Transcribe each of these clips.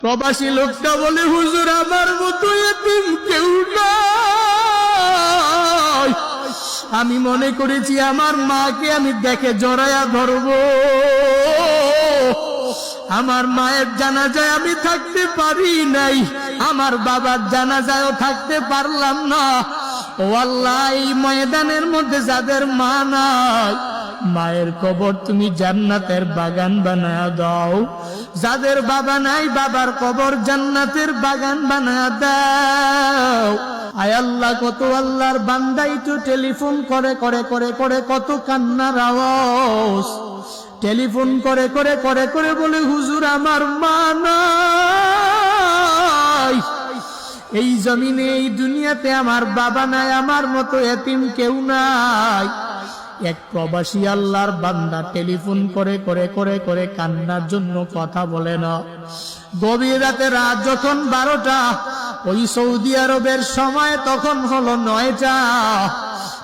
প্রবাসী লোকটা বলে, হুজুর আমার মতো এতিম কেউ নাই। আমি মনে করেছি আমার মাকে আমি দেখে জড়ায়া ধরবো। আমার মায়ের জানাজায় আমি থাকতে পারি নাই, আমার বাবার জানাজায়ও থাকতে পারলাম না। ও আল্লাহ, এই ময়দানের মধ্যে যাদের মা নাই, মায়ের কবর তুমি জান্নাতের বাগান বানায়া দাও। যাদের বাবা নাই, বাবার কবর জান্নাতের বাগান বানায়া দাও। আয় আল্লাহ, কত আল্লাহর বান্দাই তো টেলিফোন করে করে করে করে কত কান্নার আওয়াজ। টেলিফোন করে করে করে করে বলে, হুজুর আমার মা নাই, এই জমিনে এই দুনিয়াতে আমার বাবা নাই, আমার মতো এতিম কেউ নাই। এক প্রবাসী আল্লাহর বান্দা টেলিফোন করে করে করে করে কান্নার জন্য কথা বলে না। গভীর রাতে, রাত যখন 12টা, ওই সৌদি আরবের সময় তখন হলো 9টা,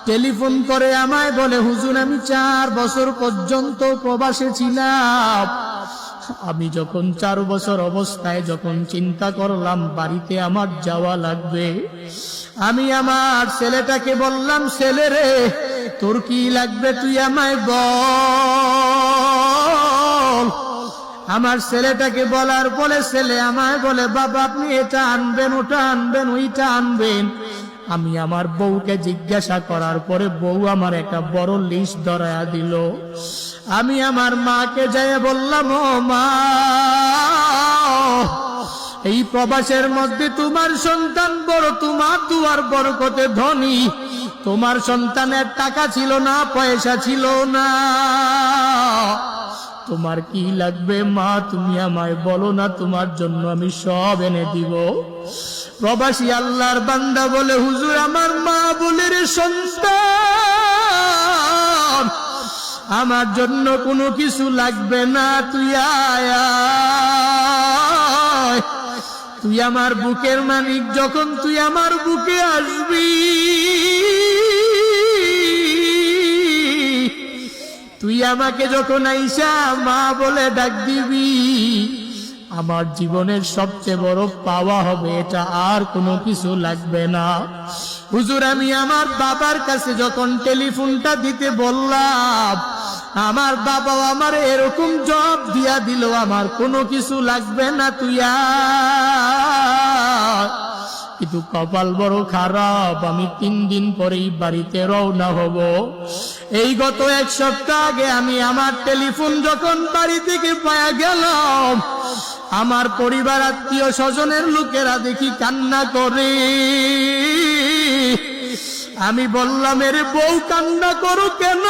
টেলিফোন করে আমায় বলে, হুজুর আমি 4 বছর পর্যন্ত প্রবাসে ছিলাম। আমি যখন 4 বছর অবস্থায় যখন চিন্তা করলাম বাড়িতে আমার যাওয়া লাগবে, আমি আমার ছেলেটাকে বললাম, ছেলে রে তোর কি লাগবে তুই আমায় বল। আমার ছেলেটাকে বলার পরে ছেলে আমায় বলে, বাবা আপনি এটা আনবেন, ওটা আনবেন, ওইটা আনবেন। আমি আমার বউকে জিজ্ঞাসা করার পরে বউ আমার একটা বড় লিস্ট ধরায়া দিল। আমি আমার মাকে যাই বললাম, ও মা, এই প্রবাসের মধ্যে তোমার সন্তান বড়, তোমার দুয়ার বরকতে ধনী। তোমার সন্তানের টাকা ছিল না, পয়সা ছিল না, তোমার কি লাগবে মা তুমি আমায় বলো না, তোমার জন্য আমি সব এনে দিব। প্রবাসী আল্লাহর বান্দা বলে, হুজুর আমার মা বলে, রে সন্তান আমার জন্য কোনো কিছু লাগবে না, তুই আয়, তুই আমার বুকের মানিক, যখন তুই আমার বুকে আসবি, তুই আমাকে যখন আইসা মা বলে ডাক দিবি, আমার জীবনের সবচেয়ে বড় পাওয়া হবে, এটা আর কোনো কিছু লাগবে না। হুজুর আমি আমার বাবার কাছে যখন টেলিফোনটা দিতে বললাম, আমার বাবা আমার এরকম জবাব দিয়া দিল, আমার কোনো কিছু লাগবে না, তুই আয়। কিন্তু কপাল বড় খারাপ, আমি 3 দিন পরেই বাড়িতে রওনা হব। এই গত 1 সপ্তাহ আগে আমি আমার টেলিফোন যখন বাড়ি থেকে পাওয়া গেলাম, আমার পরিবার আত্মীয় স্বজনের লোকেরা দেখি কান্না করে। আমি বললাম, এর বউ কান্না করো কেন?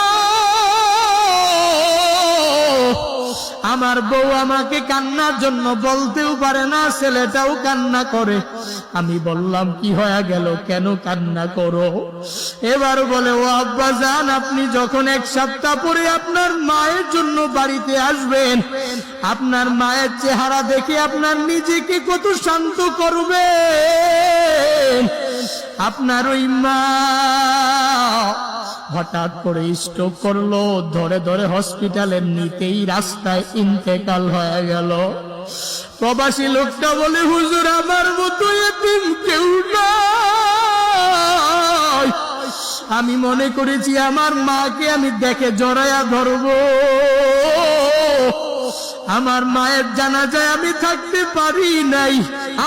আমার বউ আমাকে কান্নার জন্য বলতেও পারে না, ছেলেটাও কান্না করে। আমি বললাম, কি হয়ে গেল, কেন কান্না করো? এবার বলে, ও আব্বা জান, আপনি যখন 1 সপ্তাহ পরে আপনার মায়ের জন্য বাড়িতে আসবেন, আপনার মায়ের চেহারা দেখে আপনার নিজেকে কত শান্ত করবেন। আপনার ওই মা হঠাৎ করে স্ট্রোক করলো, ধরে ধরে হসপিটালে নিতেই রাস্তায় ইন্তেকাল হয়ে গেল। প্রবাসী লোকটা বলে, হুজুর আমার মতো এতিম কেউ নাই। আমি মনে করেছি আমার মাকে আমি দেখে জড়ায়া ধরবো। আমার মায়ের জানাজায় আমি থাকতে পারি নাই,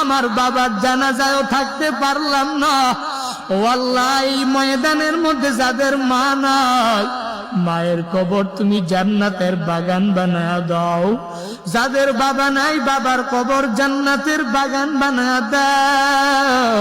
আমার বাবার জানাজায়ও থাকতে পারলাম না। ও আল্লাহ, এই ময়দানের মধ্যে যাদের মা নাই, মায়ের কবর তুমি জান্নাতের বাগান বানায়া দাও। যাদের বাবা নাই, বাবার কবর জান্নাতের বাগান বানায়া দাও।